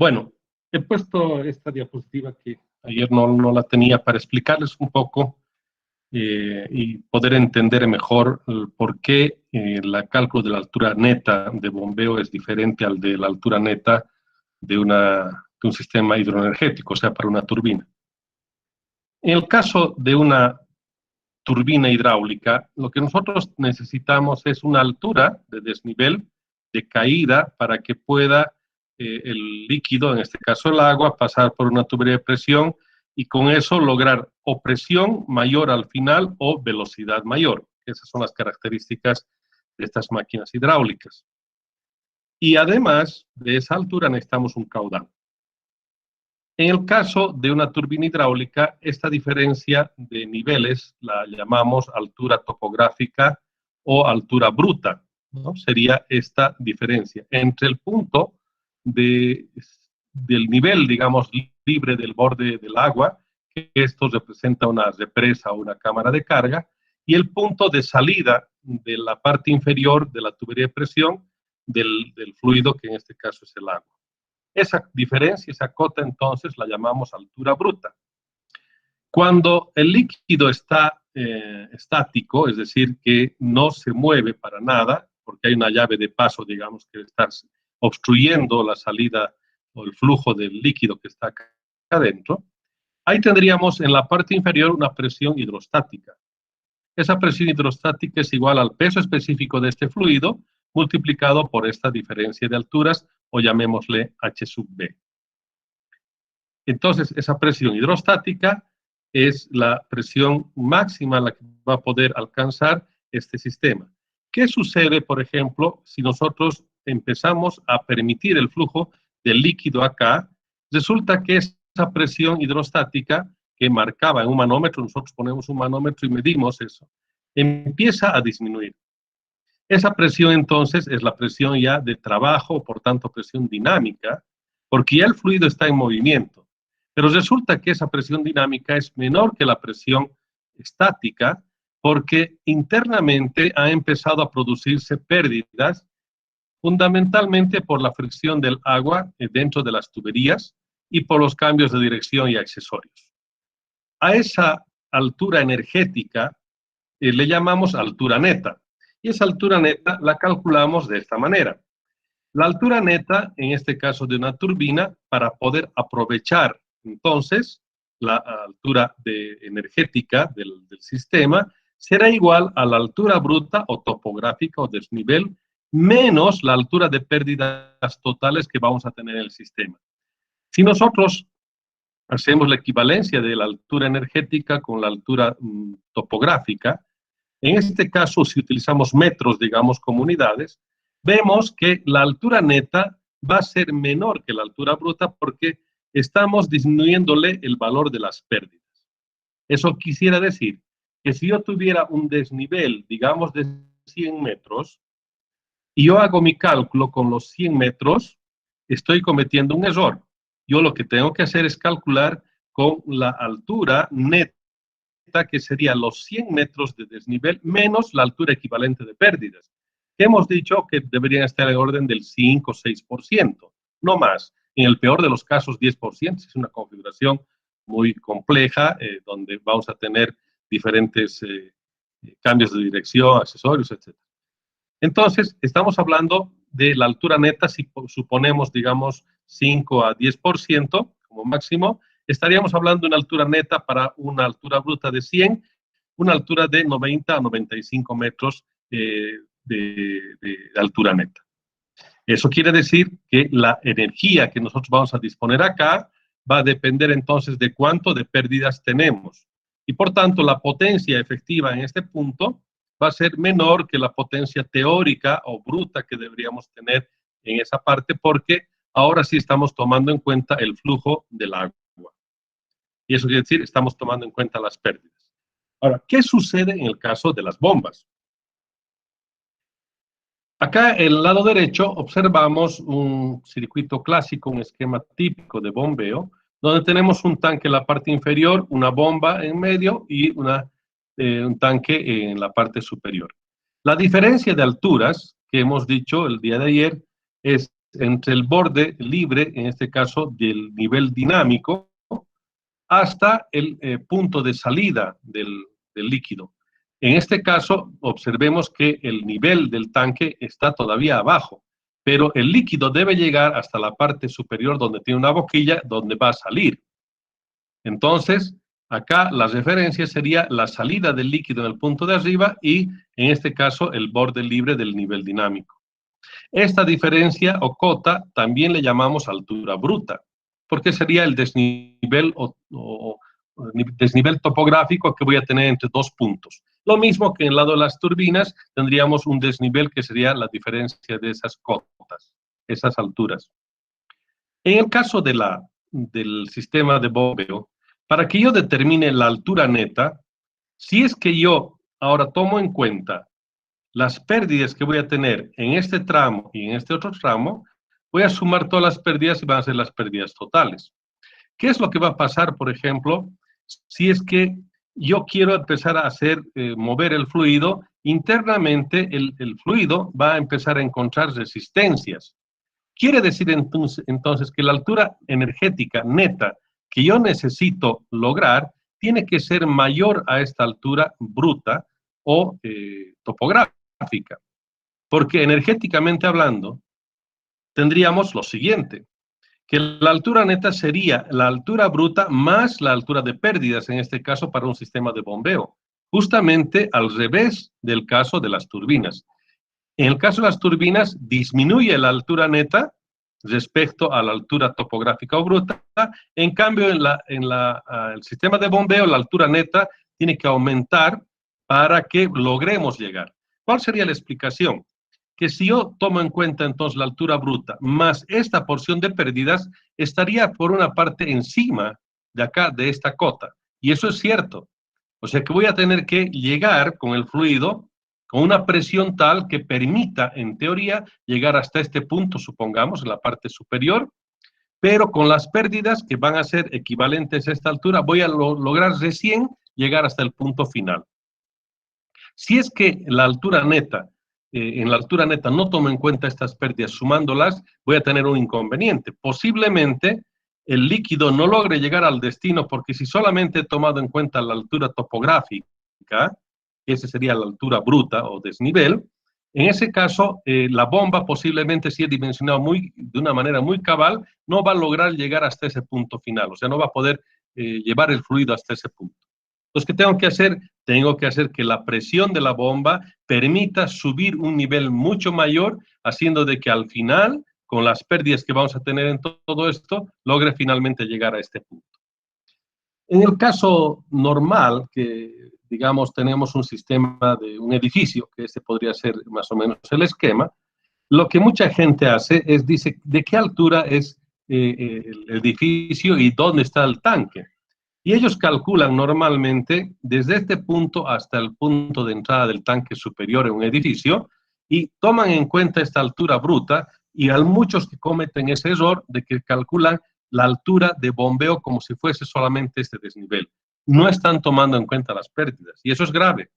Bueno, he puesto esta diapositiva que ayer no la tenía para explicarles un poco y poder entender mejor por qué el cálculo de la altura neta de bombeo es diferente al de la altura neta de un sistema hidroenergético, o sea, para una turbina. En el caso de una turbina hidráulica, lo que nosotros necesitamos es una altura de desnivel, de caída, para que pueda el líquido, en este caso el agua, pasar por una tubería de presión y con eso lograr o presión mayor al final o velocidad mayor. Esas son las características de estas máquinas hidráulicas. Y además de esa altura necesitamos un caudal. En el caso de una turbina hidráulica, esta diferencia de niveles la llamamos altura topográfica o altura bruta, ¿no? Sería esta diferencia entre el punto del nivel, digamos, libre del borde del agua, que esto representa una represa o una cámara de carga, y el punto de salida de la parte inferior de la tubería de presión del fluido, que en este caso es el agua. Esa diferencia, esa cota, entonces la llamamos altura bruta. Cuando el líquido está estático, es decir, que no se mueve para nada, porque hay una llave de paso, digamos, que está obstruyendo la salida o el flujo del líquido que está acá adentro, ahí tendríamos en la parte inferior una presión hidrostática. Esa presión hidrostática es igual al peso específico de este fluido multiplicado por esta diferencia de alturas, o llamémosle H sub B. Entonces, esa presión hidrostática es la presión máxima a la que va a poder alcanzar este sistema. ¿Qué sucede, por ejemplo, si nosotros empezamos a permitir el flujo del líquido acá? Resulta que esa presión hidrostática que marcaba en un manómetro, nosotros ponemos un manómetro y medimos eso, empieza a disminuir. Esa presión entonces es la presión ya de trabajo, por tanto presión dinámica, porque ya el fluido está en movimiento. Pero resulta que esa presión dinámica es menor que la presión estática, porque internamente ha empezado a producirse pérdidas, fundamentalmente por la fricción del agua dentro de las tuberías y por los cambios de dirección y accesorios. A esa altura energética le llamamos altura neta. Y esa altura neta la calculamos de esta manera. La altura neta, en este caso de una turbina, para poder aprovechar entonces la altura energética del sistema, será igual a la altura bruta o topográfica o desnivel, menos la altura de pérdidas totales que vamos a tener en el sistema. Si nosotros hacemos la equivalencia de la altura energética con la altura topográfica, en este caso, si utilizamos metros, digamos, como unidades, vemos que la altura neta va a ser menor que la altura bruta porque estamos disminuyéndole el valor de las pérdidas. Eso quisiera decir que si yo tuviera un desnivel, digamos, de 100 metros, y yo hago mi cálculo con los 100 metros, estoy cometiendo un error. Yo lo que tengo que hacer es calcular con la altura neta, que sería los 100 metros de desnivel menos la altura equivalente de pérdidas, que hemos dicho que deberían estar en orden del 5 o 6%, no más. En el peor de los casos, 10%, es una configuración muy compleja, donde vamos a tener diferentes cambios de dirección, accesorios, etc. Entonces, estamos hablando de la altura neta, si suponemos, digamos, 5 a 10% como máximo, estaríamos hablando de una altura neta para una altura bruta de 100, una altura de 90 a 95 metros de altura neta. Eso quiere decir que la energía que nosotros vamos a disponer acá va a depender entonces de cuánto de pérdidas tenemos. Y por tanto, la potencia efectiva en este punto va a ser menor que la potencia teórica o bruta que deberíamos tener en esa parte, porque ahora sí estamos tomando en cuenta el flujo del agua. Y eso quiere decir, estamos tomando en cuenta las pérdidas. Ahora, ¿qué sucede en el caso de las bombas? Acá, en el lado derecho, observamos un circuito clásico, un esquema típico de bombeo, donde tenemos un tanque en la parte inferior, una bomba en medio y un tanque en la parte superior. La diferencia de alturas que hemos dicho el día de ayer es entre el borde libre, en este caso del nivel dinámico, hasta el punto de salida del líquido. En este caso, observemos que el nivel del tanque está todavía abajo, pero el líquido debe llegar hasta la parte superior donde tiene una boquilla, donde va a salir. Entonces, acá la referencia sería la salida del líquido en el punto de arriba y, en este caso, el borde libre del nivel dinámico. Esta diferencia o cota también le llamamos altura bruta, porque sería el desnivel o desnivel topográfico que voy a tener entre dos puntos. Lo mismo que en el lado de las turbinas, tendríamos un desnivel que sería la diferencia de esas cotas, esas alturas. En el caso del sistema de bombeo, para que yo determine la altura neta, si es que yo ahora tomo en cuenta las pérdidas que voy a tener en este tramo y en este otro tramo, voy a sumar todas las pérdidas y van a ser las pérdidas totales. ¿Qué es lo que va a pasar, por ejemplo, si es que yo quiero empezar a hacer mover el fluido? Internamente el fluido va a empezar a encontrar resistencias. Quiere decir entonces que la altura energética neta que yo necesito lograr tiene que ser mayor a esta altura bruta o topográfica. Porque energéticamente hablando, tendríamos lo siguiente, que la altura neta sería la altura bruta más la altura de pérdidas, en este caso para un sistema de bombeo, justamente al revés del caso de las turbinas. En el caso de las turbinas, disminuye la altura neta respecto a la altura topográfica o bruta. En cambio, en el sistema de bombeo, la altura neta tiene que aumentar para que logremos llegar. ¿Cuál sería la explicación? Que si yo tomo en cuenta entonces la altura bruta más esta porción de pérdidas, estaría por una parte encima de acá, de esta cota. Y eso es cierto. O sea que voy a tener que llegar con el fluido con una presión tal que permita, en teoría, llegar hasta este punto, supongamos, en la parte superior, pero con las pérdidas que van a ser equivalentes a esta altura, voy a lograr recién llegar hasta el punto final. Si es que la altura neta, en la altura neta no tomo en cuenta estas pérdidas, sumándolas, voy a tener un inconveniente. Posiblemente el líquido no logre llegar al destino, porque si solamente he tomado en cuenta la altura topográfica, esa sería la altura bruta o desnivel, en ese caso, la bomba posiblemente, si es dimensionada de una manera muy cabal, no va a lograr llegar hasta ese punto final, o sea, no va a poder llevar el fluido hasta ese punto. Entonces, ¿qué tengo que hacer? Tengo que hacer que la presión de la bomba permita subir un nivel mucho mayor, haciendo de que al final, con las pérdidas que vamos a tener en todo esto, logre finalmente llegar a este punto. En el caso normal, que digamos tenemos un sistema de un edificio, que este podría ser más o menos el esquema, lo que mucha gente hace es, dice, ¿de qué altura es el edificio y dónde está el tanque? Y ellos calculan normalmente desde este punto hasta el punto de entrada del tanque superior en un edificio y toman en cuenta esta altura bruta, y hay muchos que cometen ese error de que calculan la altura de bombeo como si fuese solamente este desnivel. No están tomando en cuenta las pérdidas y eso es grave.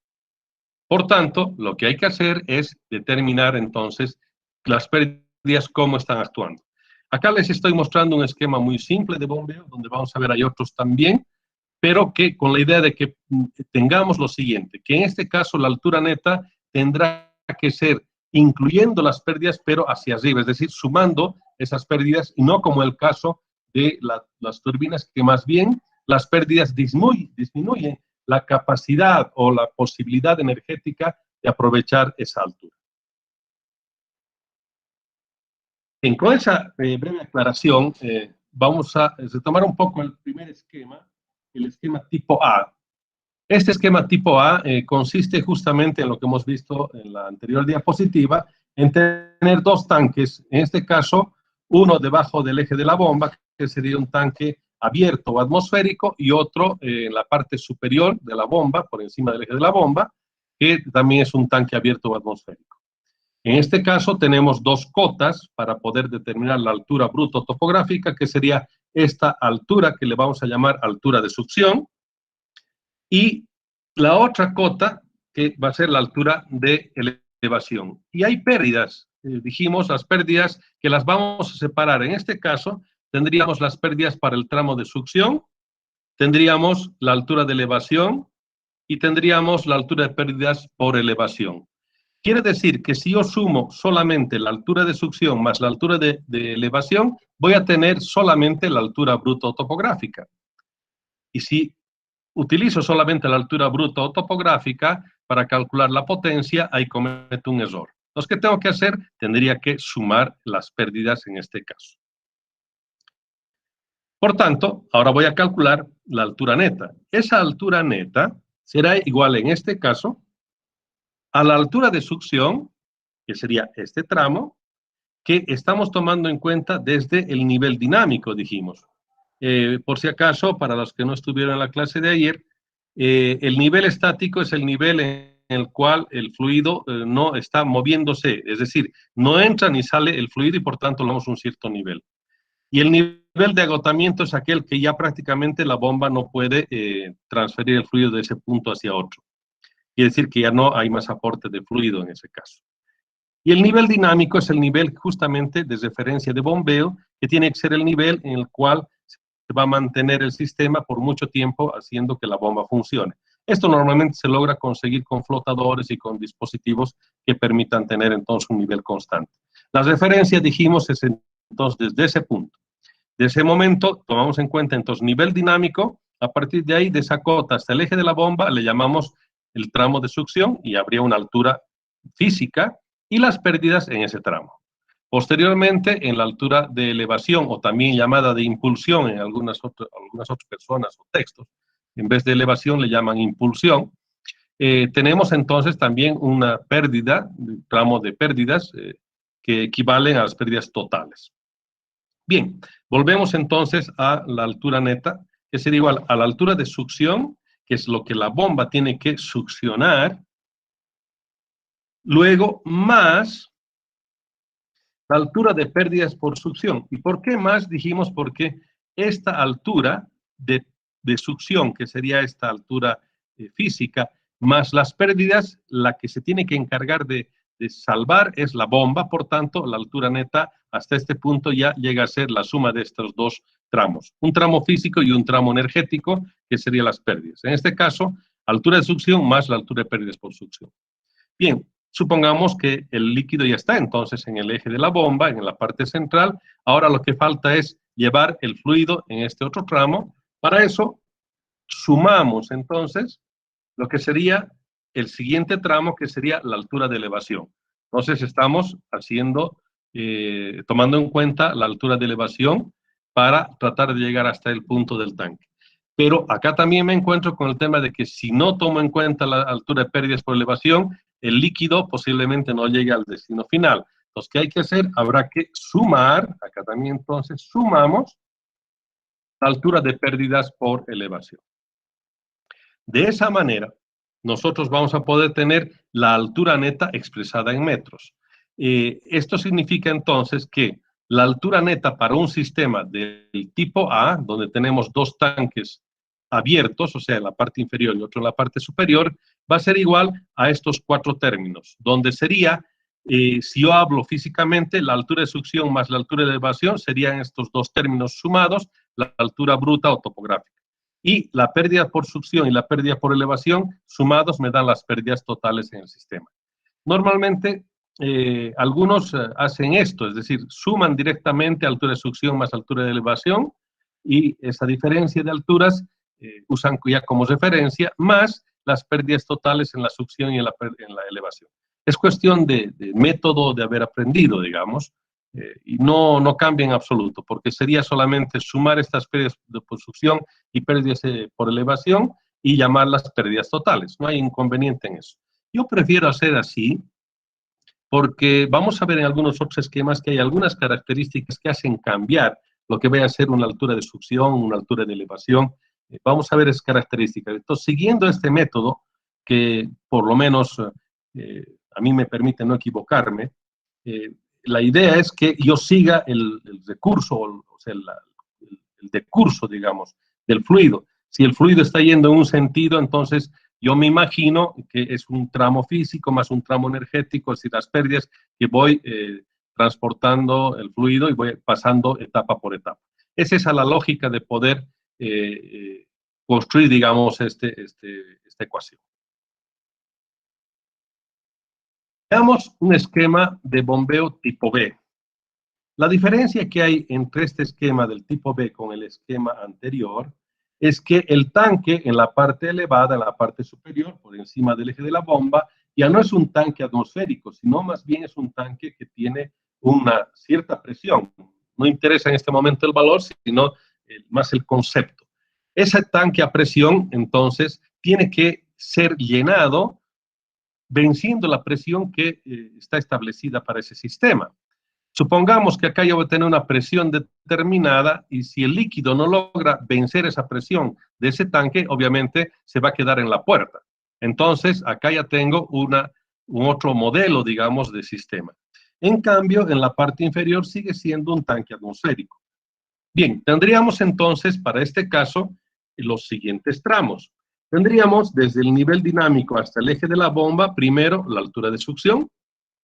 Por tanto, lo que hay que hacer es determinar entonces las pérdidas, cómo están actuando. Acá les estoy mostrando un esquema muy simple de bombeo, donde vamos a ver hay otros también, pero que con la idea de que tengamos lo siguiente, que en este caso la altura neta tendrá que ser incluyendo las pérdidas, pero hacia arriba, es decir, sumando esas pérdidas, y no como el caso de las turbinas, que más bien las pérdidas disminuyen la capacidad o la posibilidad energética de aprovechar esa altura. Con esa breve aclaración, vamos a retomar un poco el primer esquema, el esquema tipo A. Este esquema tipo A consiste justamente en lo que hemos visto en la anterior diapositiva, en tener dos tanques, en este caso, uno debajo del eje de la bomba, que sería un tanque abierto o atmosférico, y otro en la parte superior de la bomba, por encima del eje de la bomba, que también es un tanque abierto o atmosférico. En este caso tenemos dos cotas para poder determinar la altura bruto topográfica, que sería esta altura que le vamos a llamar altura de succión, y la otra cota que va a ser la altura de elevación. Y hay pérdidas dijimos las pérdidas que las vamos a separar. En este caso, tendríamos las pérdidas para el tramo de succión, tendríamos la altura de elevación y tendríamos la altura de pérdidas por elevación. Quiere decir que si yo sumo solamente la altura de succión más la altura de elevación, voy a tener solamente la altura bruta o topográfica. Y si utilizo solamente la altura bruta o topográfica para calcular la potencia, ahí cometo un error. Entonces, ¿qué tengo que hacer? Tendría que sumar las pérdidas en este caso. Por tanto, ahora voy a calcular la altura neta. Esa altura neta será igual en este caso a la altura de succión, que sería este tramo, que estamos tomando en cuenta desde el nivel dinámico, dijimos. Por si acaso, para los que no estuvieron en la clase de ayer, el nivel estático es el nivel en el cual el fluido no está moviéndose, es decir, no entra ni sale el fluido y por tanto le damos un cierto nivel. Y el nivel de agotamiento es aquel que ya prácticamente la bomba no puede transferir el fluido de ese punto hacia otro. Quiere decir que ya no hay más aporte de fluido en ese caso. Y el nivel dinámico es el nivel justamente de referencia de bombeo, que tiene que ser el nivel en el cual se va a mantener el sistema por mucho tiempo haciendo que la bomba funcione. Esto normalmente se logra conseguir con flotadores y con dispositivos que permitan tener entonces un nivel constante. La referencia, dijimos, es entonces desde ese punto. De ese momento tomamos en cuenta entonces nivel dinámico, a partir de ahí de esa cota hasta el eje de la bomba le llamamos el tramo de succión y habría una altura física y las pérdidas en ese tramo. Posteriormente, en la altura de elevación o también llamada de impulsión en algunas otras personas o textos, en vez de elevación le llaman impulsión, tenemos entonces también una pérdida, un tramo de pérdidas que equivalen a las pérdidas totales. Bien, volvemos entonces a la altura neta, que sería igual a la altura de succión, que es lo que la bomba tiene que succionar, luego más la altura de pérdidas por succión. ¿Y por qué más? Dijimos porque esta altura de succión, que sería esta altura física, más las pérdidas, la que se tiene que encargar de salvar es la bomba, por tanto, la altura neta hasta este punto ya llega a ser la suma de estos dos tramos, un tramo físico y un tramo energético, que serían las pérdidas. En este caso, altura de succión más la altura de pérdidas por succión. Bien, supongamos que el líquido ya está entonces en el eje de la bomba, en la parte central. Ahora lo que falta es llevar el fluido en este otro tramo. Para eso, sumamos entonces lo que sería el siguiente tramo, que sería la altura de elevación. Entonces estamos haciendo, tomando en cuenta la altura de elevación para tratar de llegar hasta el punto del tanque. Pero acá también me encuentro con el tema de que si no tomo en cuenta la altura de pérdidas por elevación, el líquido posiblemente no llegue al destino final. Entonces, ¿qué hay que hacer? Habrá que sumar, acá también entonces sumamos la altura de pérdidas por elevación. De esa manera, nosotros vamos a poder tener la altura neta expresada en metros. Esto significa entonces que la altura neta para un sistema del tipo A, donde tenemos dos tanques abiertos, o sea, en la parte inferior y otro en la parte superior, va a ser igual a estos cuatro términos, donde sería, si yo hablo físicamente, la altura de succión más la altura de elevación serían estos dos términos sumados, la altura bruta o topográfica. Y la pérdida por succión y la pérdida por elevación sumados me dan las pérdidas totales en el sistema. Normalmente, algunos hacen esto, es decir, suman directamente altura de succión más altura de elevación y esa diferencia de alturas usan ya como referencia, más las pérdidas totales en la succión y en la elevación. Es cuestión de método de haber aprendido, digamos, y no cambia en absoluto, porque sería solamente sumar estas pérdidas por succión y pérdidas por elevación y llamarlas pérdidas totales. No hay inconveniente en eso. Yo prefiero hacer así, porque vamos a ver en algunos otros esquemas que hay algunas características que hacen cambiar lo que vaya a ser una altura de succión, una altura de elevación. Vamos a ver esas características. Entonces, siguiendo este método, que por lo menos a mí me permite no equivocarme, la idea es que yo siga el recurso, o sea, el decurso, digamos, del fluido. Si el fluido está yendo en un sentido, entonces yo me imagino que es un tramo físico más un tramo energético, es decir, las pérdidas que voy transportando el fluido y voy pasando etapa por etapa. Es esa la lógica de poder construir, digamos, esta ecuación. Veamos un esquema de bombeo tipo B. La diferencia que hay entre este esquema del tipo B con el esquema anterior es que el tanque en la parte elevada, en la parte superior, por encima del eje de la bomba, ya no es un tanque atmosférico, sino más bien es un tanque que tiene una cierta presión. No interesa en este momento el valor, sino más el concepto. Ese tanque a presión, entonces, tiene que ser llenado venciendo la presión que está establecida para ese sistema. Supongamos que acá yo voy a tener una presión determinada y si el líquido no logra vencer esa presión de ese tanque, obviamente se va a quedar en la puerta. Entonces, acá ya tengo un otro modelo, digamos, de sistema. En cambio, en la parte inferior sigue siendo un tanque atmosférico. Bien, tendríamos entonces, para este caso, los siguientes tramos. Tendríamos desde el nivel dinámico hasta el eje de la bomba, primero la altura de succión,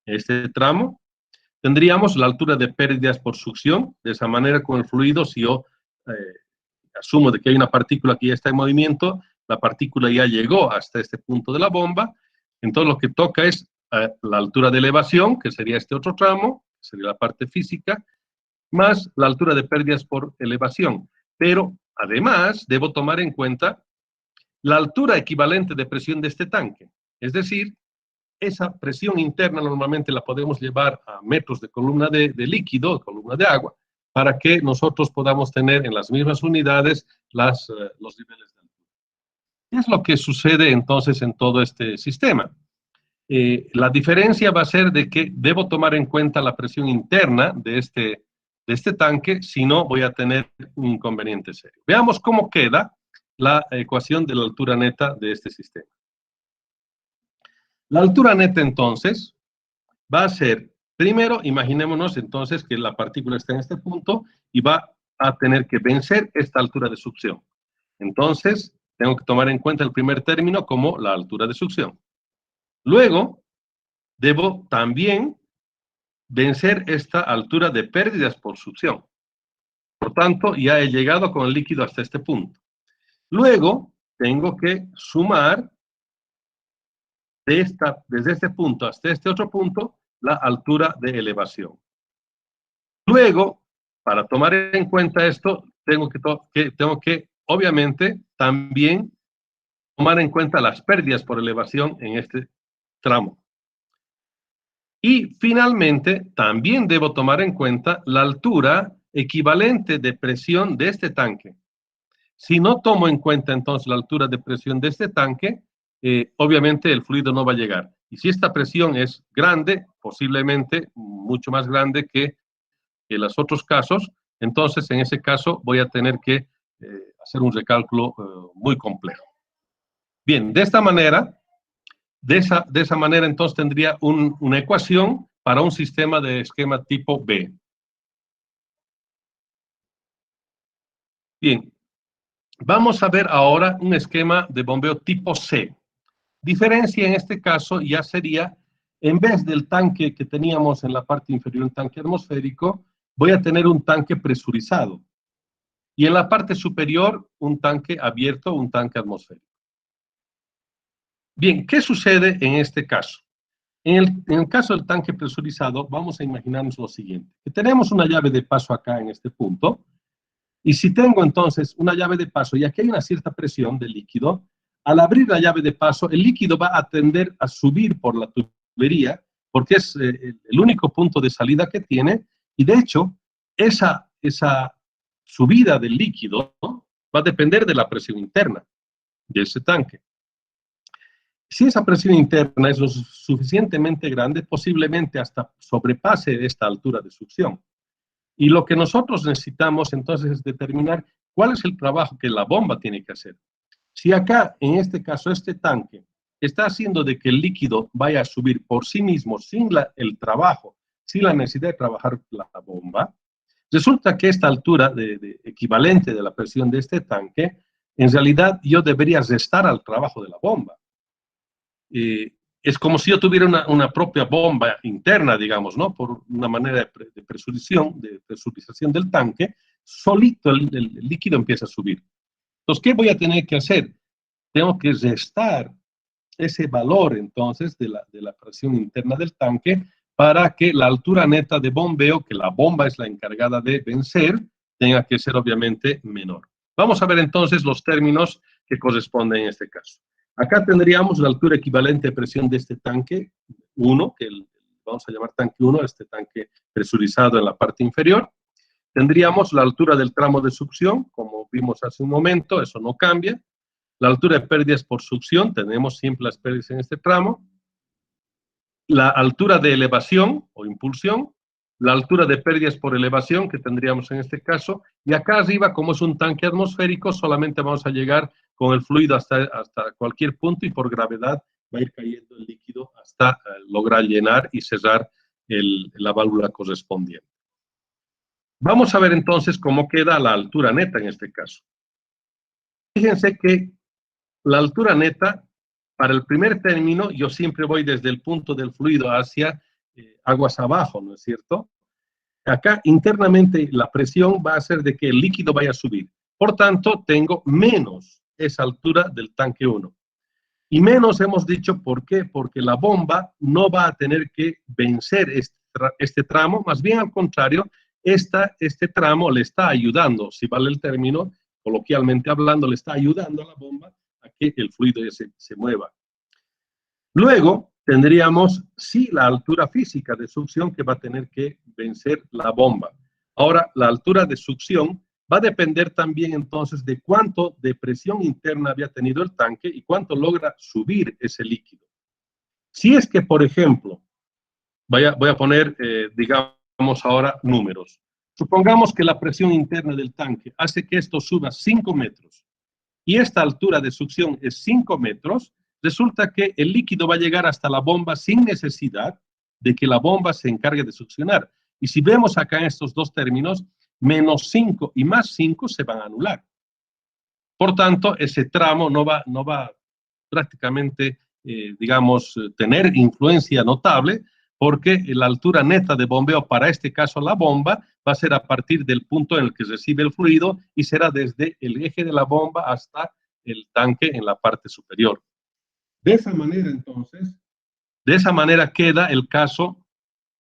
este tramo. Tendríamos la altura de pérdidas por succión, de esa manera con el fluido, si yo asumo de que hay una partícula que ya está en movimiento, la partícula ya llegó hasta este punto de la bomba, entonces lo que toca es la altura de elevación, que sería este otro tramo, que sería la parte física, más la altura de pérdidas por elevación. Pero además debo tomar en cuenta la altura equivalente de presión de este tanque, es decir, esa presión interna normalmente la podemos llevar a metros de columna de líquido, de columna de agua, para que nosotros podamos tener en las mismas unidades los niveles de altura. ¿Qué es lo que sucede entonces en todo este sistema? La diferencia va a ser de que debo tomar en cuenta la presión interna de este tanque, si no voy a tener un inconveniente serio. Veamos cómo queda la ecuación de la altura neta de este sistema. La altura neta, entonces, va a ser, primero, imaginémonos entonces que la partícula está en este punto y va a tener que vencer esta altura de succión. Entonces, tengo que tomar en cuenta el primer término como la altura de succión. Luego, debo también vencer esta altura de pérdidas por succión. Por tanto, ya he llegado con el líquido hasta este punto. Luego, tengo que sumar desde este punto hasta este otro punto, la altura de elevación. Luego, para tomar en cuenta esto, tengo que obviamente, también tomar en cuenta las pérdidas por elevación en este tramo. Y finalmente, también debo tomar en cuenta la altura equivalente de presión de este tanque. Si no tomo en cuenta entonces la altura de presión de este tanque, obviamente el fluido no va a llegar. Y si esta presión es grande, posiblemente mucho más grande que los otros casos, entonces en ese caso voy a tener que hacer un recálculo muy complejo. Bien, de esa manera entonces tendría una ecuación para un sistema de esquema tipo B. Bien, vamos a ver ahora un esquema de bombeo tipo C. Diferencia en este caso ya sería, en vez del tanque que teníamos en la parte inferior, un tanque atmosférico, voy a tener un tanque presurizado. Y en la parte superior, un tanque abierto, un tanque atmosférico. Bien, ¿qué sucede en este caso? En el caso del tanque presurizado, vamos a imaginarnos lo siguiente. Que tenemos una llave de paso acá en este punto, y si tengo entonces una llave de paso y aquí hay una cierta presión del líquido, al abrir la llave de paso, el líquido va a tender a subir por la tubería, porque es el único punto de salida que tiene, y de hecho, esa subida del líquido, ¿no?, va a depender de la presión interna de ese tanque. Si esa presión interna es lo suficientemente grande, posiblemente hasta sobrepase esta altura de succión. Y lo que nosotros necesitamos entonces es determinar cuál es el trabajo que la bomba tiene que hacer. Si acá, en este caso, este tanque está haciendo de que el líquido vaya a subir por sí mismo sin el trabajo, sin la necesidad de trabajar la bomba, resulta que esta altura equivalente de la presión de este tanque en realidad yo debería restar al trabajo de la bomba. Es como si yo tuviera una propia bomba interna, digamos, ¿no? Por una manera de presurización del tanque, solito el líquido empieza a subir. Entonces, ¿qué voy a tener que hacer? Tengo que restar ese valor, entonces, de la presión interna del tanque para que la altura neta de bombeo, que la bomba es la encargada de vencer, tenga que ser, obviamente, menor. Vamos a ver, entonces, los términos que corresponden en este caso. Acá tendríamos la altura equivalente de presión de este tanque 1, que vamos a llamar tanque 1, este tanque presurizado en la parte inferior. Tendríamos la altura del tramo de succión, como vimos hace un momento, eso no cambia. La altura de pérdidas por succión, tenemos siempre las pérdidas en este tramo. La altura de elevación o impulsión, la altura de pérdidas por elevación que tendríamos en este caso, y acá arriba, como es un tanque atmosférico, solamente vamos a llegar con el fluido hasta cualquier punto y por gravedad va a ir cayendo el líquido hasta lograr llenar y cerrar la válvula correspondiente. Vamos a ver entonces cómo queda la altura neta en este caso. Fíjense que la altura neta, para el primer término, yo siempre voy desde el punto del fluido hacia aguas abajo, ¿no es cierto? Acá internamente la presión va a hacer de que el líquido vaya a subir. Por tanto, tengo menos esa altura del tanque 1. Y menos hemos dicho, ¿por qué? Porque la bomba no va a tener que vencer este tramo, más bien al contrario, este tramo le está ayudando, si vale el término, coloquialmente hablando, le está ayudando a la bomba a que el fluido se mueva. Luego tendríamos, sí, la altura física de succión que va a tener que vencer la bomba. Ahora, la altura de succión va a depender también entonces de cuánto de presión interna había tenido el tanque y cuánto logra subir ese líquido. Si es que, por ejemplo, voy a poner, digamos ahora, números. Supongamos que la presión interna del tanque hace que esto suba 5 metros y esta altura de succión es 5 metros, resulta que el líquido va a llegar hasta la bomba sin necesidad de que la bomba se encargue de succionar. Y si vemos acá en estos dos términos, menos 5 y más 5 se van a anular. Por tanto, ese tramo no va prácticamente, digamos, tener influencia notable, porque la altura neta de bombeo para este caso la bomba va a ser a partir del punto en el que recibe el fluido y será desde el eje de la bomba hasta el tanque en la parte superior. De esa manera, entonces, de esa manera queda el caso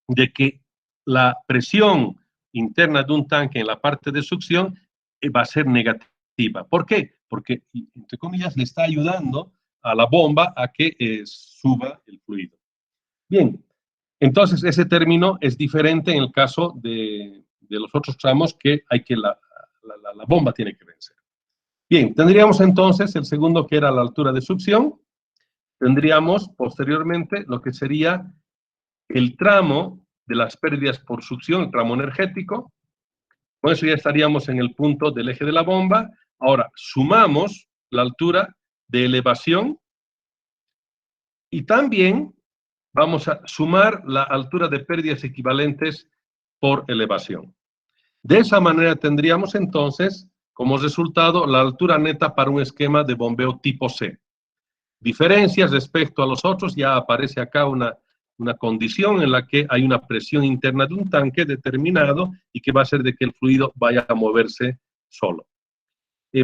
de que la presión interna de un tanque en la parte de succión va a ser negativa. ¿Por qué? Porque, entre comillas, le está ayudando a la bomba a que suba el fluido. Bien, entonces ese término es diferente en el caso de los otros tramos que hay que la bomba tiene que vencer. Bien, tendríamos entonces el segundo, que era la altura de succión. Tendríamos posteriormente lo que sería el tramo de las pérdidas por succión, el tramo energético. Con eso ya estaríamos en el punto del eje de la bomba. Ahora, sumamos la altura de elevación y también vamos a sumar la altura de pérdidas equivalentes por elevación. De esa manera tendríamos entonces como resultado la altura neta para un esquema de bombeo tipo C. Diferencias respecto a los otros, ya aparece acá una condición en la que hay una presión interna de un tanque determinado y que va a hacer de que el fluido vaya a moverse solo.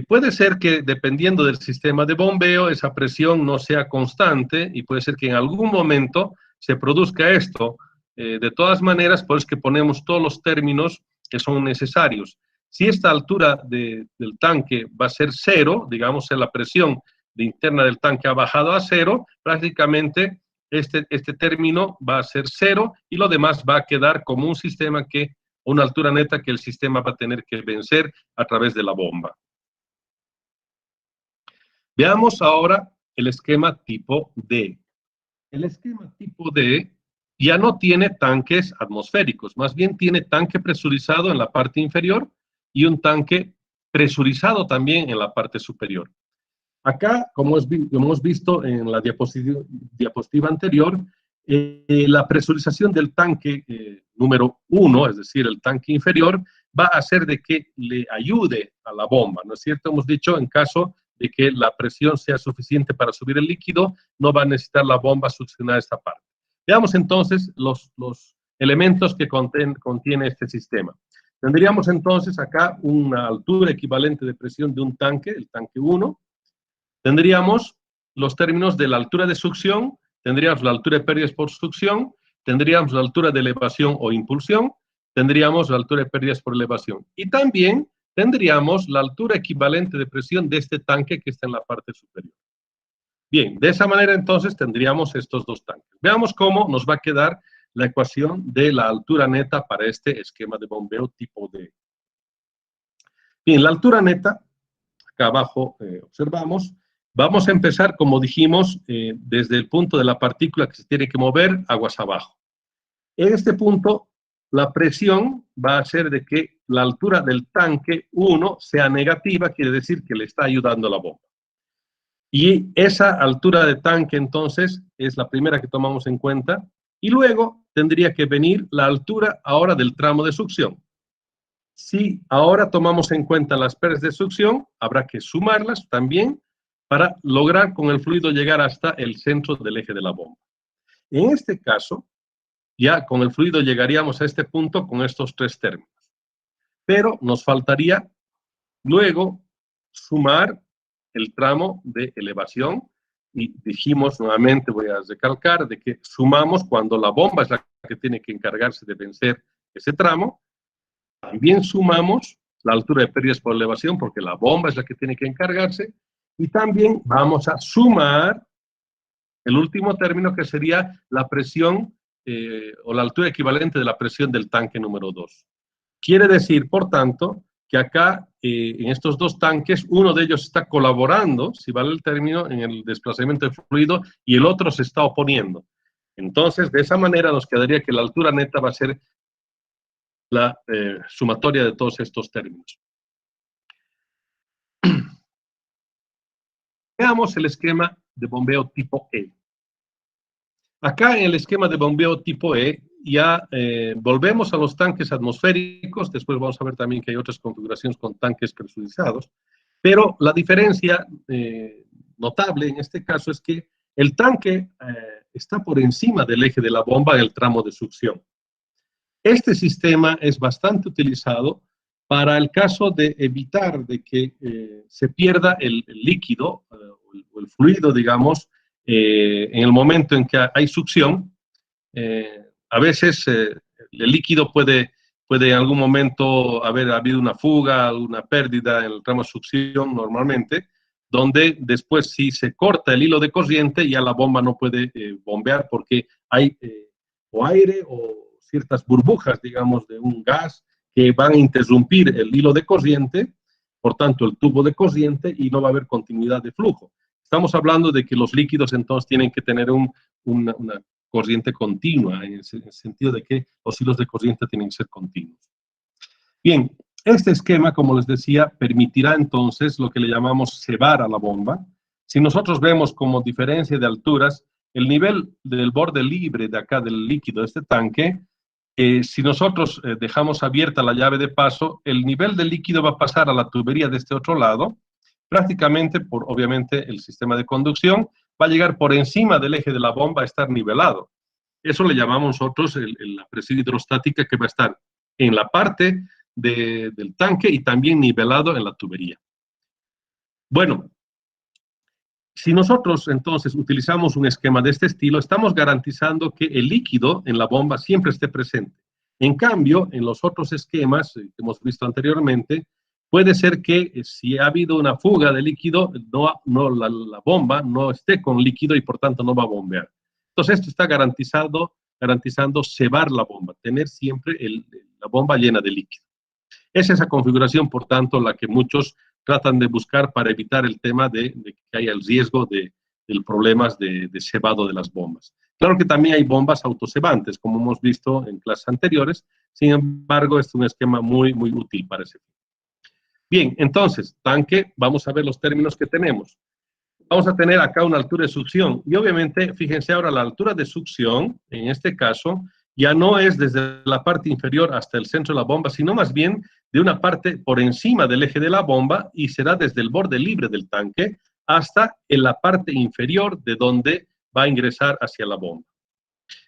Puede ser que dependiendo del sistema de bombeo esa presión no sea constante y puede ser que en algún momento se produzca esto. De todas maneras, por eso es que ponemos todos los términos que son necesarios. Si esta altura del tanque va a ser 0, digamos la presión interna del tanque ha bajado a 0, prácticamente este término va a ser 0 y lo demás va a quedar como un sistema una altura neta que el sistema va a tener que vencer a través de la bomba. Veamos ahora el esquema tipo D. El esquema tipo D ya no tiene tanques atmosféricos, más bien tiene tanque presurizado en la parte inferior y un tanque presurizado también en la parte superior. Acá, como hemos visto en la diapositiva anterior, la presurización del tanque número 1, es decir, el tanque inferior, va a hacer de que le ayude a la bomba, ¿no es cierto? Hemos dicho, en caso de que la presión sea suficiente para subir el líquido, no va a necesitar la bomba succionar esta parte. Veamos entonces los elementos que contiene este sistema. Tendríamos entonces acá una altura equivalente de presión de un tanque, el tanque 1. Tendríamos los términos de la altura de succión, tendríamos la altura de pérdidas por succión, tendríamos la altura de elevación o impulsión, tendríamos la altura de pérdidas por elevación. Y también tendríamos la altura equivalente de presión de este tanque que está en la parte superior. Bien, de esa manera entonces tendríamos estos dos tanques. Veamos cómo nos va a quedar la ecuación de la altura neta para este esquema de bombeo tipo D. Bien, la altura neta, acá abajo observamos, vamos a empezar, como dijimos, desde el punto de la partícula que se tiene que mover aguas abajo. En este punto, la presión va a ser de que la altura del tanque 1 sea negativa, quiere decir que le está ayudando a la bomba. Y esa altura de tanque, entonces, es la primera que tomamos en cuenta. Y luego tendría que venir la altura ahora del tramo de succión. Si ahora tomamos en cuenta las pérdidas de succión, habrá que sumarlas también para lograr con el fluido llegar hasta el centro del eje de la bomba. En este caso, ya con el fluido llegaríamos a este punto con estos tres términos. Pero nos faltaría luego sumar el tramo de elevación y dijimos nuevamente, voy a recalcar, de que sumamos cuando la bomba es la que tiene que encargarse de vencer ese tramo. También sumamos la altura de pérdidas por elevación porque la bomba es la que tiene que encargarse. Y también vamos a sumar el último término que sería la presión o la altura equivalente de la presión del tanque número 2. Quiere decir, por tanto, que acá en estos dos tanques, uno de ellos está colaborando, si vale el término, en el desplazamiento del fluido y el otro se está oponiendo. Entonces, de esa manera nos quedaría que la altura neta va a ser la sumatoria de todos estos términos. Veamos el esquema de bombeo tipo E. Acá en el esquema de bombeo tipo E ya volvemos a los tanques atmosféricos, después vamos a ver también que hay otras configuraciones con tanques presurizados, pero la diferencia notable en este caso es que el tanque está por encima del eje de la bomba en el tramo de succión. Este sistema es bastante utilizado para el caso de evitar de que se pierda el líquido o el fluido, digamos, en el momento en que hay succión. A veces el líquido puede en algún momento haber habido una fuga, una pérdida en el tramo de succión normalmente, donde después si se corta el hilo de corriente ya la bomba no puede bombear porque hay o aire o ciertas burbujas, digamos, de un gas que van a interrumpir el hilo de corriente, por tanto el tubo de corriente, y no va a haber continuidad de flujo. Estamos hablando de que los líquidos entonces tienen que tener una corriente continua, en el sentido de que los hilos de corriente tienen que ser continuos. Bien, este esquema, como les decía, permitirá entonces lo que le llamamos cebar a la bomba. Si nosotros vemos como diferencia de alturas, el nivel del borde libre de acá del líquido de este tanque, si nosotros dejamos abierta la llave de paso, el nivel del líquido va a pasar a la tubería de este otro lado, prácticamente por, obviamente, el sistema de conducción, va a llegar por encima del eje de la bomba a estar nivelado. Eso le llamamos nosotros la presión hidrostática que va a estar en la parte del tanque y también nivelado en la tubería. Bueno, si nosotros entonces utilizamos un esquema de este estilo, estamos garantizando que el líquido en la bomba siempre esté presente. En cambio, en los otros esquemas que hemos visto anteriormente, puede ser que si ha habido una fuga de líquido, la bomba no esté con líquido y por tanto no va a bombear. Entonces esto está garantizando cebar la bomba, tener siempre la bomba llena de líquido. Es esa configuración, por tanto, la que muchos tratan de buscar para evitar el tema de que haya el riesgo de problemas de cebado de las bombas. Claro que también hay bombas autocebantes, como hemos visto en clases anteriores, sin embargo, es un esquema muy, muy útil para ese fin. Bien, entonces, tanque, vamos a ver los términos que tenemos. Vamos a tener acá una altura de succión, y obviamente, fíjense ahora, la altura de succión, en este caso, ya no es desde la parte inferior hasta el centro de la bomba, sino más bien de una parte por encima del eje de la bomba y será desde el borde libre del tanque hasta en la parte inferior de donde va a ingresar hacia la bomba.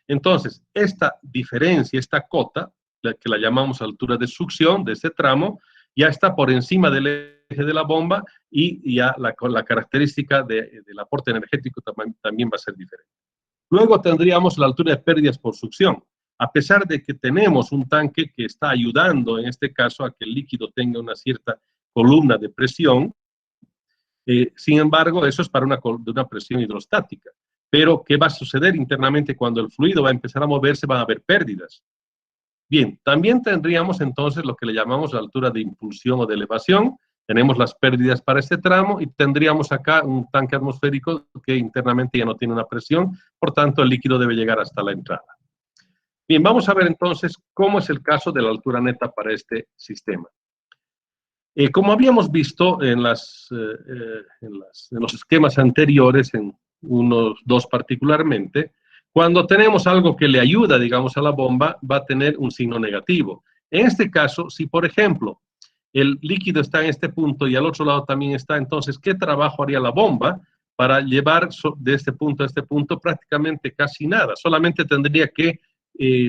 Entonces, esta diferencia, esta cota, que la llamamos altura de succión de este tramo, ya está por encima del eje de la bomba y ya la característica del aporte energético también va a ser diferente. Luego tendríamos la altura de pérdidas por succión. A pesar de que tenemos un tanque que está ayudando, en este caso, a que el líquido tenga una cierta columna de presión, sin embargo, eso es para una presión hidrostática. Pero, ¿qué va a suceder internamente cuando el fluido va a empezar a moverse? Van a haber pérdidas. Bien, también tendríamos entonces lo que le llamamos la altura de impulsión o de elevación. Tenemos las pérdidas para este tramo y tendríamos acá un tanque atmosférico que internamente ya no tiene una presión, por tanto el líquido debe llegar hasta la entrada. Bien, vamos a ver entonces cómo es el caso de la altura neta para este sistema. Como habíamos visto en los esquemas anteriores, en unos dos particularmente, cuando tenemos algo que le ayuda, digamos, a la bomba, va a tener un signo negativo. En este caso, si por ejemplo el líquido está en este punto y al otro lado también está, entonces, ¿qué trabajo haría la bomba para llevar de este punto a este punto? Prácticamente casi nada. Solamente tendría que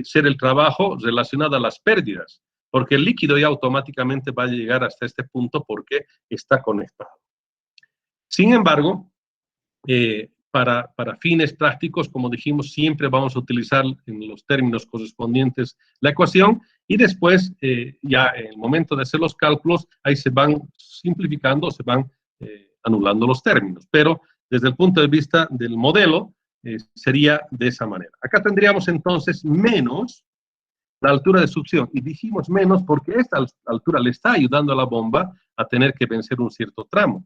ser el trabajo relacionado a las pérdidas, porque el líquido ya automáticamente va a llegar hasta este punto porque está conectado. Sin embargo, para fines prácticos, como dijimos, siempre vamos a utilizar en los términos correspondientes la ecuación y después, ya en el momento de hacer los cálculos, ahí se van simplificando, se van anulando los términos. Pero desde el punto de vista del modelo, sería de esa manera. Acá tendríamos entonces menos la altura de succión. Y dijimos menos porque esta altura le está ayudando a la bomba a tener que vencer un cierto tramo.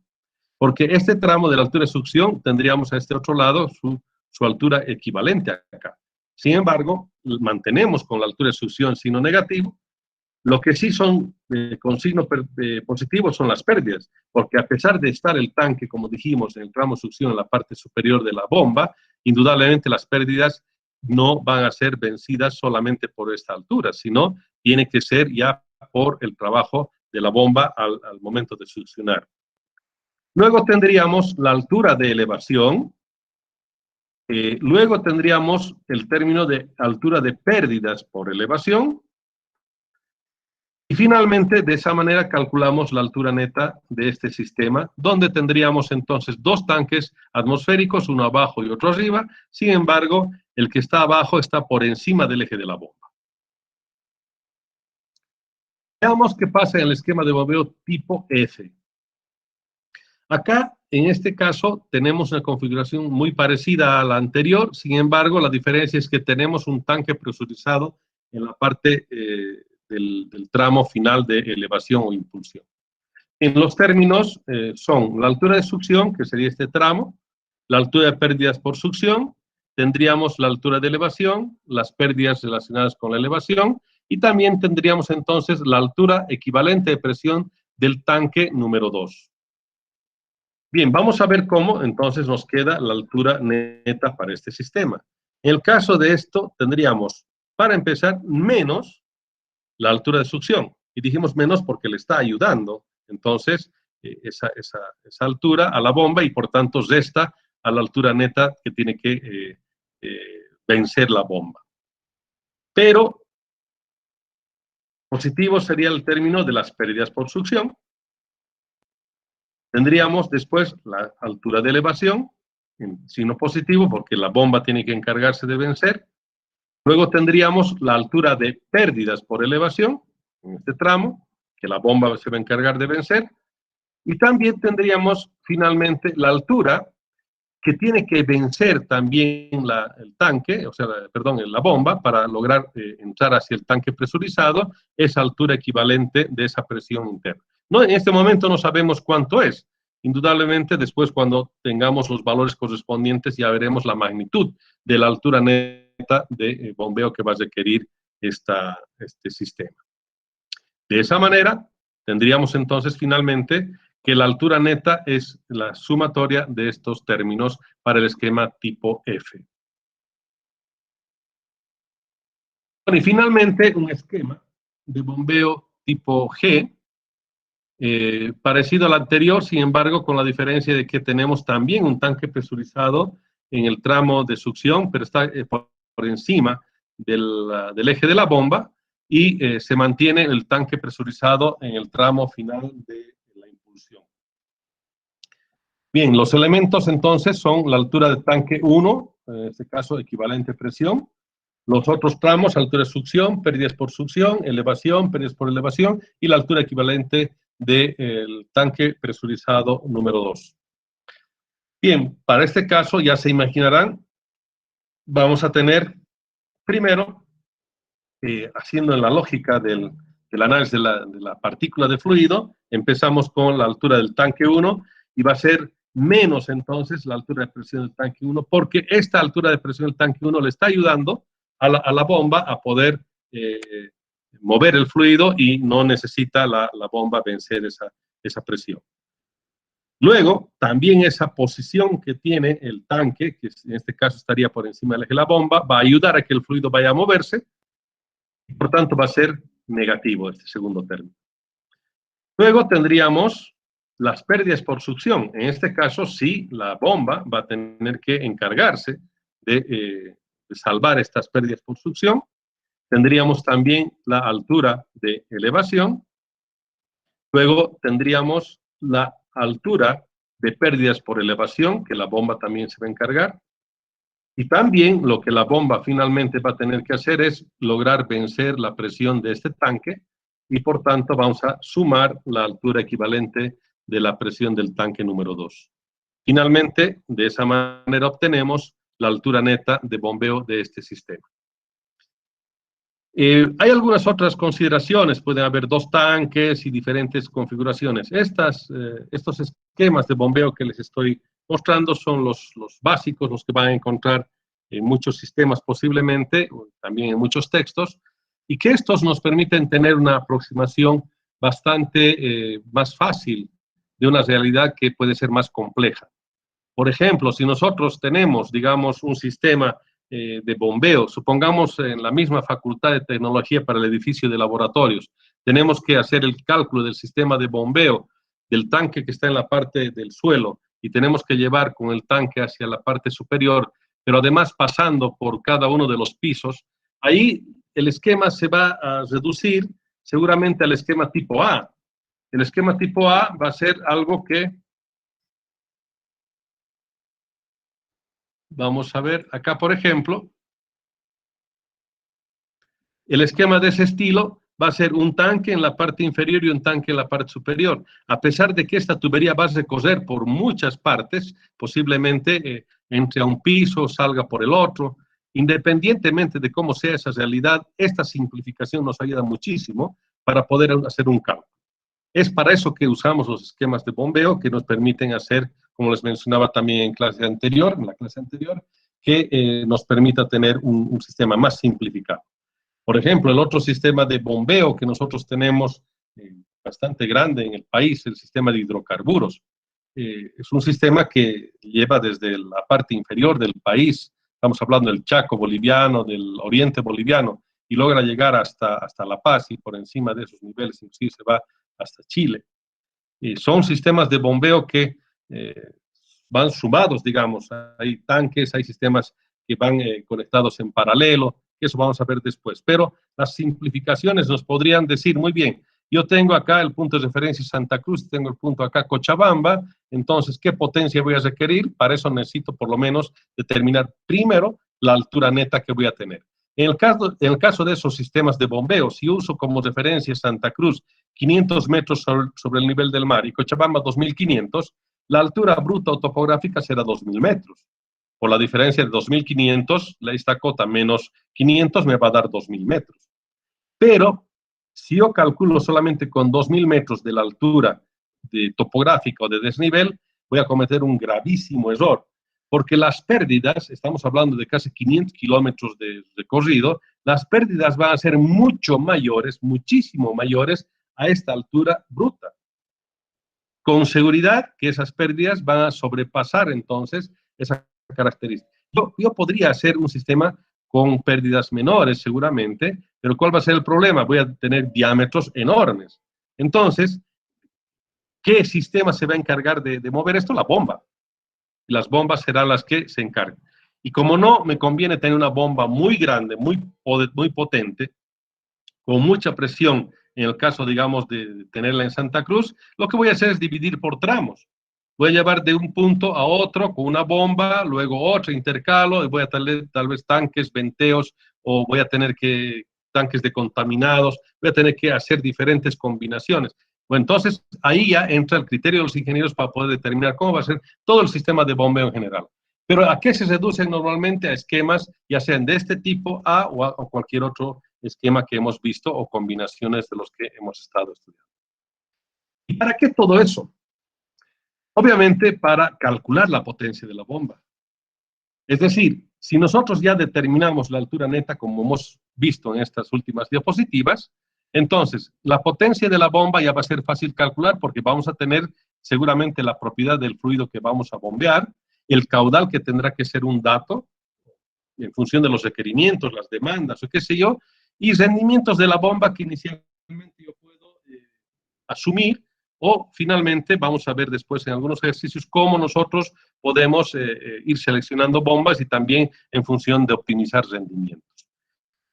Porque este tramo de la altura de succión tendríamos a este otro lado su altura equivalente acá. Sin embargo, mantenemos con la altura de succión signo negativo. Lo que sí son con signo positivo son las pérdidas, porque a pesar de estar el tanque, como dijimos, en el tramo de succión en la parte superior de la bomba, indudablemente las pérdidas no van a ser vencidas solamente por esta altura, sino tiene que ser ya por el trabajo de la bomba al momento de succionar. Luego tendríamos la altura de elevación, luego tendríamos el término de altura de pérdidas por elevación, y finalmente de esa manera calculamos la altura neta de este sistema, donde tendríamos entonces dos tanques atmosféricos, uno abajo y otro arriba. Sin embargo, el que está abajo está por encima del eje de la bomba. Veamos qué pasa en el esquema de bombeo tipo F. Acá, en este caso, tenemos una configuración muy parecida a la anterior, sin embargo, la diferencia es que tenemos un tanque presurizado en la parte del tramo final de elevación o impulsión. En los términos son la altura de succión, que sería este tramo, la altura de pérdidas por succión, tendríamos la altura de elevación, las pérdidas relacionadas con la elevación, y también tendríamos entonces la altura equivalente de presión del tanque número 2. Bien, vamos a ver cómo entonces nos queda la altura neta para este sistema. En el caso de esto, tendríamos, para empezar, menos la altura de succión. Y dijimos menos porque le está ayudando, entonces, esa altura a la bomba y por tanto resta a la altura neta que tiene que vencer la bomba. Pero positivo sería el término de las pérdidas por succión. Tendríamos después la altura de elevación, en signo positivo, porque la bomba tiene que encargarse de vencer. Luego tendríamos la altura de pérdidas por elevación, en este tramo, que la bomba se va a encargar de vencer. Y también tendríamos finalmente la altura que tiene que vencer también el tanque, o sea, perdón, la bomba, para lograr entrar hacia el tanque presurizado, esa altura equivalente de esa presión interna. No, en este momento no sabemos cuánto es. Indudablemente, después cuando tengamos los valores correspondientes, ya veremos la magnitud de la altura neta de bombeo que va a requerir este sistema. De esa manera, tendríamos entonces finalmente que la altura neta es la sumatoria de estos términos para el esquema tipo F. Bueno, y finalmente un esquema de bombeo tipo G, parecido al anterior, sin embargo, con la diferencia de que tenemos también un tanque presurizado en el tramo de succión, pero está por encima del eje de la bomba, y se mantiene el tanque presurizado en el tramo final de la impulsión. Bien, los elementos entonces son la altura del tanque 1, en este caso equivalente presión, los otros tramos, altura de succión, pérdidas por succión, elevación, pérdidas por elevación, y la altura equivalente del tanque presurizado número 2. Bien, para este caso ya se imaginarán, vamos a tener primero, haciendo la lógica del análisis de la partícula de fluido, empezamos con la altura del tanque 1 y va a ser menos entonces la altura de presión del tanque 1, porque esta altura de presión del tanque 1 le está ayudando a la bomba a poder mover el fluido y no necesita la bomba vencer esa presión. Luego, también esa posición que tiene el tanque, que en este caso estaría por encima del eje de la bomba, va a ayudar a que el fluido vaya a moverse, y por tanto va a ser negativo este segundo término. Luego tendríamos las pérdidas por succión. En este caso, sí, la bomba va a tener que encargarse de salvar estas pérdidas por succión. Tendríamos también la altura de elevación. Luego tendríamos la altura de pérdidas por elevación, que la bomba también se va a encargar. Y también lo que la bomba finalmente va a tener que hacer es lograr vencer la presión de este tanque, y por tanto vamos a sumar la altura equivalente de la presión del tanque número 2. Finalmente, de esa manera obtenemos la altura neta de bombeo de este sistema. Hay algunas otras consideraciones, pueden haber 2 tanques y diferentes configuraciones. Estos esquemas de bombeo que les estoy mostrando son los básicos, los que van a encontrar en muchos sistemas posiblemente, también en muchos textos, y que estos nos permiten tener una aproximación bastante más fácil de una realidad que puede ser más compleja. Por ejemplo, si nosotros tenemos, digamos, un sistema de bombeo, supongamos en la misma facultad de tecnología para el edificio de laboratorios, tenemos que hacer el cálculo del sistema de bombeo del tanque que está en la parte del suelo y tenemos que llevar con el tanque hacia la parte superior, pero además pasando por cada uno de los pisos, ahí el esquema se va a reducir seguramente al esquema tipo A. El esquema tipo A va a ser algo que, vamos a ver acá, por ejemplo, el esquema de ese estilo va a ser un tanque en la parte inferior y un tanque en la parte superior. A pesar de que esta tubería va a recorrer por muchas partes, posiblemente entre a un piso, salga por el otro, independientemente de cómo sea esa realidad, esta simplificación nos ayuda muchísimo para poder hacer un cálculo. Es para eso que usamos los esquemas de bombeo que nos permiten hacer, como les mencionaba también en la clase anterior, que nos permita tener un sistema más simplificado. Por ejemplo, el otro sistema de bombeo que nosotros tenemos bastante grande en el país, el sistema de hidrocarburos. Es un sistema que lleva desde la parte inferior del país, estamos hablando del Chaco boliviano, del oriente boliviano, y logra llegar hasta La Paz, y por encima de esos niveles inclusive se va hasta Chile. Son sistemas de bombeo que van sumados, digamos. Hay tanques, hay sistemas que van conectados en paralelo, eso vamos a ver después. Pero las simplificaciones nos podrían decir, muy bien, yo tengo acá el punto de referencia Santa Cruz, tengo el punto acá Cochabamba, entonces, ¿qué potencia voy a requerir? Para eso necesito por lo menos determinar primero la altura neta que voy a tener. En el caso de esos sistemas de bombeo, si uso como referencia Santa Cruz 500 metros sobre el nivel del mar y Cochabamba 2.500, la altura bruta o topográfica será 2.000 metros. Por la diferencia de 2.500, esta cota menos 500 me va a dar 2.000 metros. Pero si yo calculo solamente con 2.000 metros de la altura topográfica o de desnivel, voy a cometer un gravísimo error, porque las pérdidas, estamos hablando de casi 500 kilómetros de recorrido, las pérdidas van a ser mucho mayores, muchísimo mayores a esta altura bruta. Con seguridad que esas pérdidas van a sobrepasar entonces esa característica. Yo podría hacer un sistema con pérdidas menores seguramente, pero ¿cuál va a ser el problema? Voy a tener diámetros enormes. Entonces, ¿qué sistema se va a encargar de mover esto? La bomba. Las bombas serán las que se encarguen. Y como no me conviene tener una bomba muy grande, muy potente, con mucha presión, en el caso, digamos, de tenerla en Santa Cruz, lo que voy a hacer es dividir por tramos. Voy a llevar de un punto a otro con una bomba, luego otra, intercalo, y voy a tener tal vez tanques, venteos, o voy a tener que tanques de contaminados, voy a tener que hacer diferentes combinaciones. Bueno, entonces ahí ya entra el criterio de los ingenieros para poder determinar cómo va a ser todo el sistema de bombeo en general. Pero ¿a qué se reducen normalmente? A esquemas, ya sean de este tipo o cualquier otro esquema que hemos visto o combinaciones de los que hemos estado estudiando. ¿Y para qué todo eso? Obviamente para calcular la potencia de la bomba. Es decir, si nosotros ya determinamos la altura neta, como hemos visto en estas últimas diapositivas, entonces la potencia de la bomba ya va a ser fácil calcular porque vamos a tener seguramente la propiedad del fluido que vamos a bombear, el caudal que tendrá que ser un dato en función de los requerimientos, las demandas o qué sé yo, y rendimientos de la bomba que inicialmente yo puedo asumir, o finalmente vamos a ver después en algunos ejercicios cómo nosotros podemos ir seleccionando bombas y también en función de optimizar rendimientos.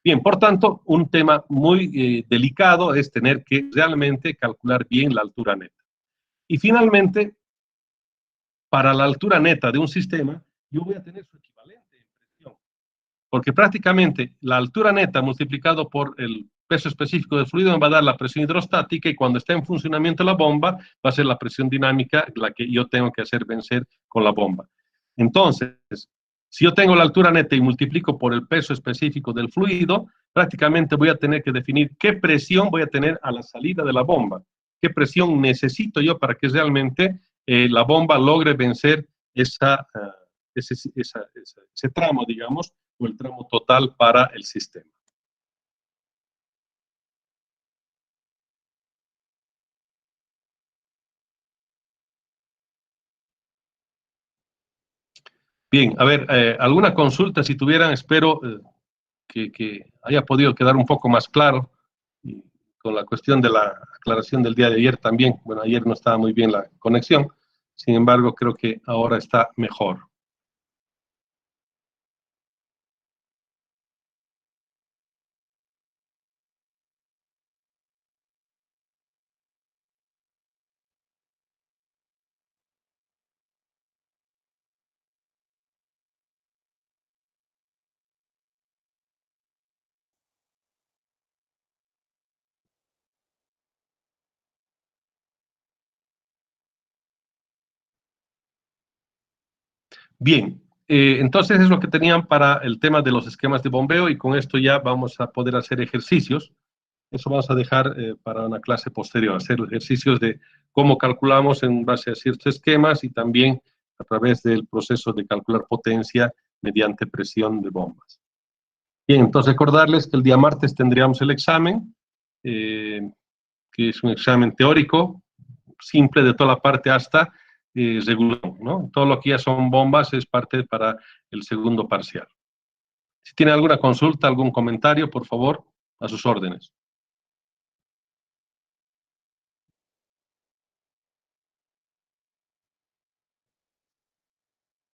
Bien, por tanto, un tema muy delicado es tener que realmente calcular bien la altura neta. Y finalmente, para la altura neta de un sistema, yo voy a tener su equivalente en presión, porque prácticamente la altura neta multiplicado por el peso específico del fluido me va a dar la presión hidrostática y cuando está en funcionamiento la bomba va a ser la presión dinámica la que yo tengo que hacer vencer con la bomba. Entonces, si yo tengo la altura neta y multiplico por el peso específico del fluido, prácticamente voy a tener que definir qué presión voy a tener a la salida de la bomba, qué presión necesito yo para que realmente la bomba logre vencer ese tramo, digamos, o el tramo total para el sistema. Bien, a ver, alguna consulta, si tuvieran, espero que haya podido quedar un poco más claro y con la cuestión de la aclaración del día de ayer también. Bueno, ayer no estaba muy bien la conexión, sin embargo, creo que ahora está mejor. Bien, entonces es lo que tenían para el tema de los esquemas de bombeo y con esto ya vamos a poder hacer ejercicios. Eso vamos a dejar para una clase posterior, hacer ejercicios de cómo calculamos en base a ciertos esquemas y también a través del proceso de calcular potencia mediante presión de bombas. Bien, entonces recordarles que el día martes tendríamos el examen, que es un examen teórico, simple de toda la parte hasta regulación, ¿no? Todo lo que ya son bombas es parte para el segundo parcial. Si tienen alguna consulta, algún comentario, por favor, a sus órdenes.